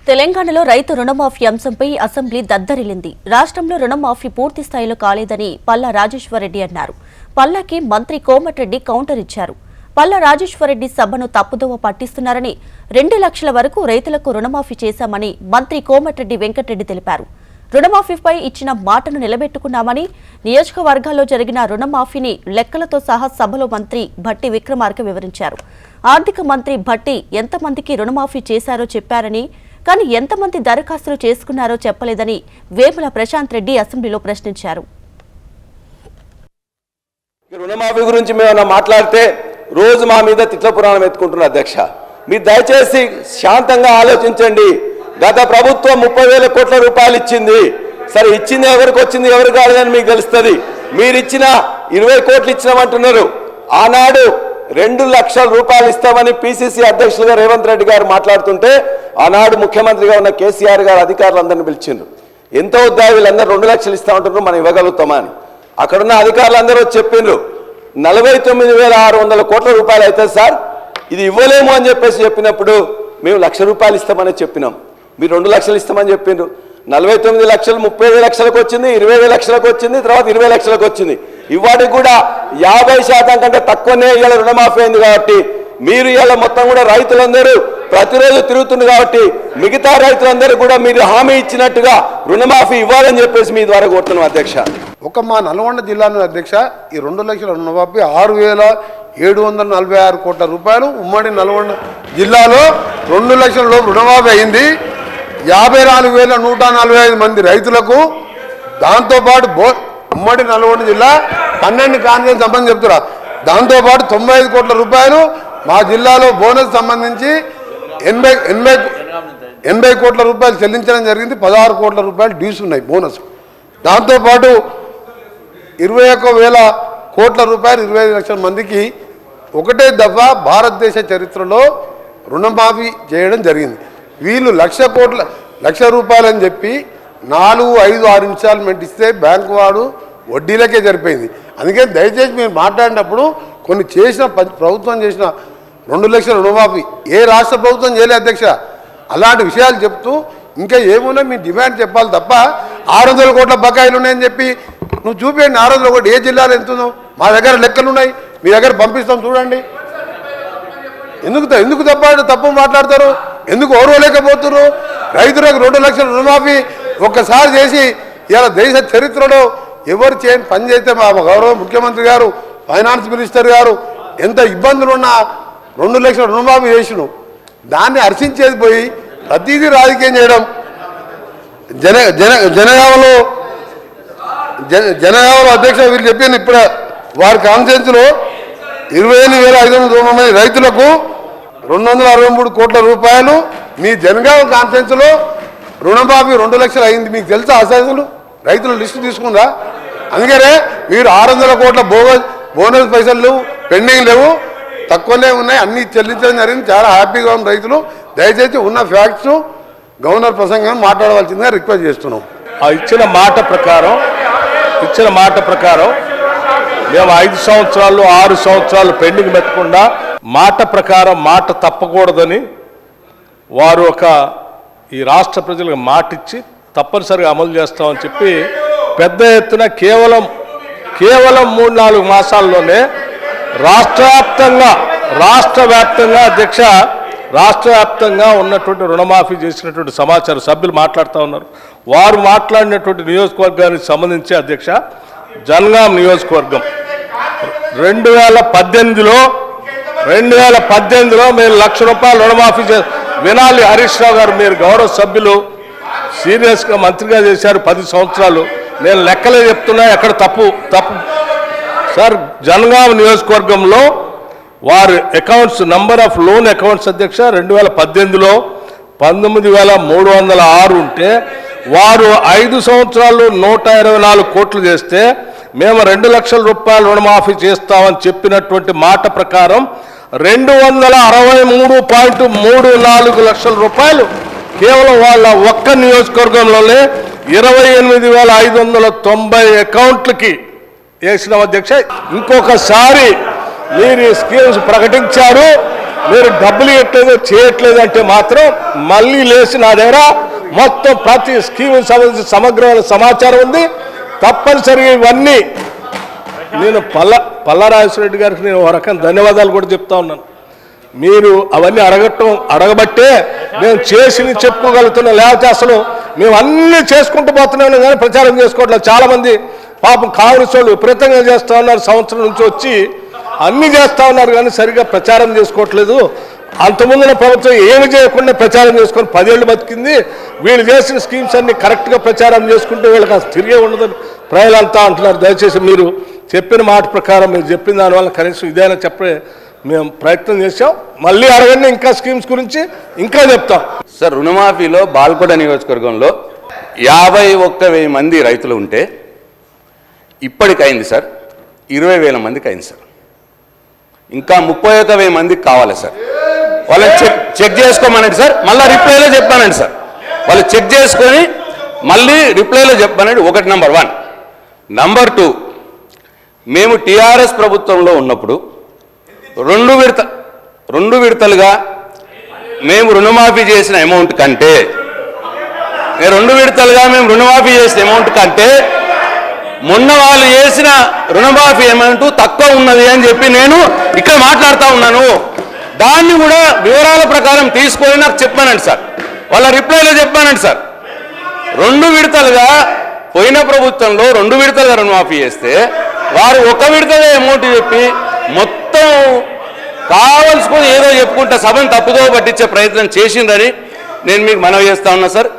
తెలంగాణలో రైతు రుణమాఫీ అంశంపై అసెంబ్లీ దద్దరిల్లింది. రాష్ట్రంలో రుణమాఫీ పూర్తి స్థాయిలో కాలేదని పల్లా రాజేశ్వరరెడ్డి అన్నారు. పల్లాకి మంత్రి కోమటిరెడ్డి కౌంటర్ ఇచ్చారు. పల్లా రాజేశ్వరరెడ్డి సభను తప్పుదోవ పట్టిస్తున్నారని 2 లక్షల వరకు రైతులకు రుణమాఫీ చేశామని మంత్రి కోమటిరెడ్డి వెంకటరెడ్డి తెలిపారు. రుణమాఫీపై ఇచ్చిన మాటను నిలబెట్టుకున్నామని, నియోజకవర్గాల్లో జరిగిన రుణమాఫీని లెక్కలతో సహా సభలో మంత్రి భట్టి విక్రమార్క వివరించారు. ఆర్థిక మంత్రి భట్టి ఎంతమందికి రుణమాఫీ చేశారో చెప్పారని, కానీ ఎంతమంది దరఖాస్తులు చేసుకున్నారో చెప్పలేదని వేముల ప్రశాంత్ రెడ్డి అసెంబ్లీలో ప్రశ్నించారు. రుణమాఫీ గురించి మేము మాట్లాడితే రోజు మా మీద తిట్ల పురాణం ఎత్తుకుంటున్నారు. అధ్యక్ష, మీరు దయచేసి శాంతంగా ఆలోచించండి. గత ప్రభుత్వం 30,000 కోట్ల రూపాయలు ఇచ్చింది. సరే, ఇచ్చింది ఎవరికి వచ్చింది ఎవరు కాదని మీకు తెలుస్తుంది. మీరు ఇచ్చిన 20 కోట్లు ఇచ్చినామంటున్నారు. ఆనాడు 2 లక్షల రూపాయలు ఇస్తామని పిసిసి అధ్యక్షులుగా రేవంత్ రెడ్డి గారు మాట్లాడుతుంటే ఆనాడు ముఖ్యమంత్రిగా ఉన్న కేసీఆర్ గారు అధికారులందరినీ పిలిచిండ్రు. ఎంత వద్దా వీళ్ళందరూ 2 లక్షలు ఇస్తామంటున్నారు, మనం ఇవ్వగలుగుతామా అని. అక్కడున్న అధికారులందరూ చెప్పిండ్రు 49,600 కోట్ల రూపాయలు అయితే సార్ ఇది ఇవ్వలేము అని చెప్పినప్పుడు మేము 1,00,000 రూపాయలు ఇస్తామని చెప్పినాం. మీరు 2 లక్షలు ఇస్తామని చెప్పిండ్రు. 49 లక్షలు 30 లక్షలకు వచ్చింది, 20 లక్షలకు వచ్చింది, తర్వాత 20 లక్షలకు వచ్చింది. ఇవాటికి కూడా 50% కంటే తక్కువనే ఇవాళ రుణమాఫీ అయింది. కాబట్టి మీరు ఇవాళ మొత్తం కూడా రైతులందరూ ప్రతిరోజు తిరుగుతుంది. కాబట్టి మిగతా రైతులందరూ కూడా మీరు హామీ ఇచ్చినట్టుగా రుణమాఫీ ఇవ్వాలని చెప్పేసి మీ ద్వారా కోరుతున్నాం. అధ్యక్ష, మా నల్గొండ జిల్లాలో అధ్యక్ష ఈ 2 లక్షల రుణమాఫీ 6,746 కోట్ల రూపాయలు ఉమ్మడి నల్గొండ జిల్లాలో 2 లక్షల లోపు రుణమాఫీ అయింది. 54,145 మంది రైతులకు, దాంతోపాటు ఉమ్మడి నల్గొండ జిల్లా 12 కాన్వెన్స్ సంబంధించి చెప్తున్నా. దాంతోపాటు 95 కోట్ల రూపాయలు మా జిల్లాలో బోనస్ సంబంధించి 80 కోట్ల రూపాయలు చెల్లించడం జరిగింది. 16 కోట్ల రూపాయలు డ్యూస్ ఉన్నాయి బోనస్. దాంతోపాటు 21,000 కోట్ల రూపాయలు 25 లక్షల మందికి ఒకటే దఫా భారతదేశ చరిత్రలో రుణమాఫీ చేయడం జరిగింది. వీళ్ళు 1,00,000 రూపాయలు అని చెప్పి 4, 5, 6 ఇన్స్టాల్మెంట్ ఇస్తే బ్యాంకు వాడు వడ్డీలకే సరిపోయింది. అందుకని దయచేసి మీరు మాట్లాడినప్పుడు కొన్ని చేసిన ప్రభుత్వం చేసిన 2 లక్షల రుణమాఫీ ఏ రాష్ట్ర ప్రభుత్వం చేయలేదు అధ్యక్ష. అలాంటి విషయాలు చెప్తూ ఇంకా ఏమున్నా మీ డిమాండ్ చెప్పాలి తప్ప 600 కోట్ల బకాయిలు ఉన్నాయని చెప్పి నువ్వు చూపించండి. 600 కోట్లు ఏ జిల్లాలో ఎంతుందో మా దగ్గర లెక్కలు ఉన్నాయి, మీ దగ్గర పంపిస్తాం చూడండి. ఎందుకు తప్పు మాట్లాడతారు? ఎందుకు ఓర్వలేకపోతున్నారు? రైతులకు 2 లక్షల రుణమాఫీ ఒక్కసారి చేసి ఇలా దేశ చరిత్రలో ఎవరు చేయని పని చేస్తే మా గౌరవ ముఖ్యమంత్రి గారు, ఫైనాన్స్ మినిస్టర్ గారు ఎంత ఇబ్బందులున్నా 2 లక్షల రుణమాఫీ చేసిను. దాన్ని హర్షించేది పోయి ప్రతిదీ రాజకీయం చేయడం. జనగామలో అధ్యక్ష వీళ్ళు చెప్పాను ఇప్పుడు వారి కాన్ఫరెన్స్లో 28,509 మంది రైతులకు 263 కోట్ల రూపాయలు మీ జనగామ కాన్ఫరెన్స్లో రుణమాఫీ 2 లక్షలు అయింది. మీకు తెలుసా అసలు రైతుల లిస్టు తీసుకుందా? అందుకనే మీరు 600 కోట్ల బోనస్ పైసలు లేవు, పెండింగ్ లేవు, తక్కువనే ఉన్నాయి, అన్ని చెల్లించడం జరిగింది. చాలా హ్యాపీగా ఉన్న రైతులు. దయచేసి ఉన్న ఫ్యాక్ట్స్ గవర్నర్ ప్రసంగం మాట్లాడవలసిందిగా రిక్వెస్ట్ చేస్తున్నాం. ఇచ్చిన మాట ప్రకారం మేము 5 సంవత్సరాలు 6 సంవత్సరాలు పెండింగ్ పెట్టకుండా మాట ప్రకారం మాట తప్పకూడదని వారు ఈ రాష్ట్ర ప్రజలకు మాట ఇచ్చి తప్పనిసరిగా అమలు చేస్తామని చెప్పి పెద్ద ఎత్తున కేవలం 3-4 మాసాల్లోనే రాష్ట్ర వ్యాప్తంగా ఉన్నటువంటి రుణమాఫీ చేసినటువంటి సమాచారం సభ్యులు మాట్లాడుతూ ఉన్నారు. వారు మాట్లాడినటువంటి నియోజకవర్గానికి సంబంధించి అధ్యక్ష, జనగాం నియోజకవర్గం 2018లో మీరు 1,00,000 రూపాయలు రుణమాఫీ వినాలి. హరీష్ రావు గారు, మీరు గౌరవ సభ్యులు, సీరియస్గా మంత్రిగా చేశారు 10 సంవత్సరాలు. నేను లెక్కలే చెప్తున్నా, ఎక్కడ తప్పు సార్. జనగాం నియోజకవర్గంలో వారి accounts number of loan accounts అధ్యక్ష 2018లో 19,306 ఉంటే వారు 5 సంవత్సరాలు 124 కోట్లు చేస్తే మేము 2 లక్షల రూపాయలు రుణమాఫీ చేస్తామని చెప్పినటువంటి మాట ప్రకారం 263.34 లక్షల రూపాయలు కేవలం వాళ్ళ ఒక్క నియోజకవర్గంలోనే 28,590 అకౌంట్లకి వేసిన అధ్యక్ష. ఇంకొకసారి మీరు స్కీమ్స్ ప్రకటించారు, మీరు డబ్బులు ఇవ్వట్లేదు చేయట్లేదు అంటే మాత్రం మళ్ళీ లేచి నా దగ్గర మొత్తం ప్రతి స్కీమ్ సంబంధించి సమగ్రమైన సమాచారం ఉంది. తప్పనిసరిగా ఇవన్నీ నేను పల్లారాజేశ్వర రెడ్డి గారికి నేను ఒక రకం ధన్యవాదాలు కూడా చెప్తా ఉన్నాను. మీరు అవన్నీ అడగబట్టే మేము చేసి చెప్పుకోగలుగుతున్నాం. లేకపోతే అసలు మేము అన్నీ చేసుకుంటూ పోతున్నాం కానీ ప్రచారం చేసుకోవట్లేదు. చాలామంది పాపం కాంగ్రెస్ వాళ్ళు విపరీతంగా చేస్తూ ఉన్నారు, సంవత్సరం నుంచి వచ్చి అన్నీ చేస్తూ ఉన్నారు కానీ సరిగ్గా ప్రచారం చేసుకోవట్లేదు. అంతకుముందున ప్రభుత్వం ఏమి చేయకుండా ప్రచారం చేసుకొని 10 ఏళ్ళు బతికింది. వీళ్ళు చేసిన స్కీమ్స్ అన్ని కరెక్ట్గా ప్రచారం చేసుకుంటూ వీళ్ళకి అసలు తిరిగే ఉండదని ప్రజలంతా అంటున్నారు. దయచేసి మీరు చెప్పిన మాట ప్రకారం మీరు చెప్పిన దానివల్ల కనీసం ఇదైనా చెప్పే మేము ప్రయత్నం చేసాం. మళ్ళీ అడగండి, ఇంకా స్కీమ్స్ గురించి ఇంకా చెప్తాం. సార్, రుణమాఫీలో బాల్కొండ నియోజకవర్గంలో 51,000 మంది రైతులు ఉంటే ఇప్పటికైంది సార్ 20,000 మందికి అయింది సార్. ఇంకా 31,000 మందికి కావాలి సార్. వాళ్ళని చెక్ చేసుకోమనండి సార్, మళ్ళీ రిప్లైలో చెప్పానండి సార్. వాళ్ళు చెక్ చేసుకొని మళ్ళీ రిప్లైలో చెప్పానండి. ఒకటి నంబర్ 1. నంబర్ 2, మేము టీఆర్ఎస్ ప్రభుత్వంలో ఉన్నప్పుడు 2 విడతలుగా మేము రుణమాఫీ చేసిన అమౌంట్ కంటే 2 విడతలుగా మేము రుణమాఫీ చేసిన అమౌంట్ కంటే మొన్న వాళ్ళు చేసిన రుణమాఫీ అమౌంట్ తక్కువ ఉన్నది అని చెప్పి నేను ఇక్కడ మాట్లాడుతూ ఉన్నాను. దాన్ని కూడా వివరాల ప్రకారం తీసుకొని నాకు చెప్పానండి సార్. వాళ్ళ రిప్లైలో చెప్పానండి సార్. 2 విడతలుగా పోయిన ప్రభుత్వంలో 2 విడతలుగా రుణమాఫీ చేస్తే వారు 1 విడతగా అమౌంట్ చెప్పి మొత్తం కావలసుకొని ఏదో చెప్పుకుంటా సభను తప్పుదో పట్టించే ప్రయత్నం చేసిందని నేను మీకు మనవి చేస్తా ఉన్నా సార్.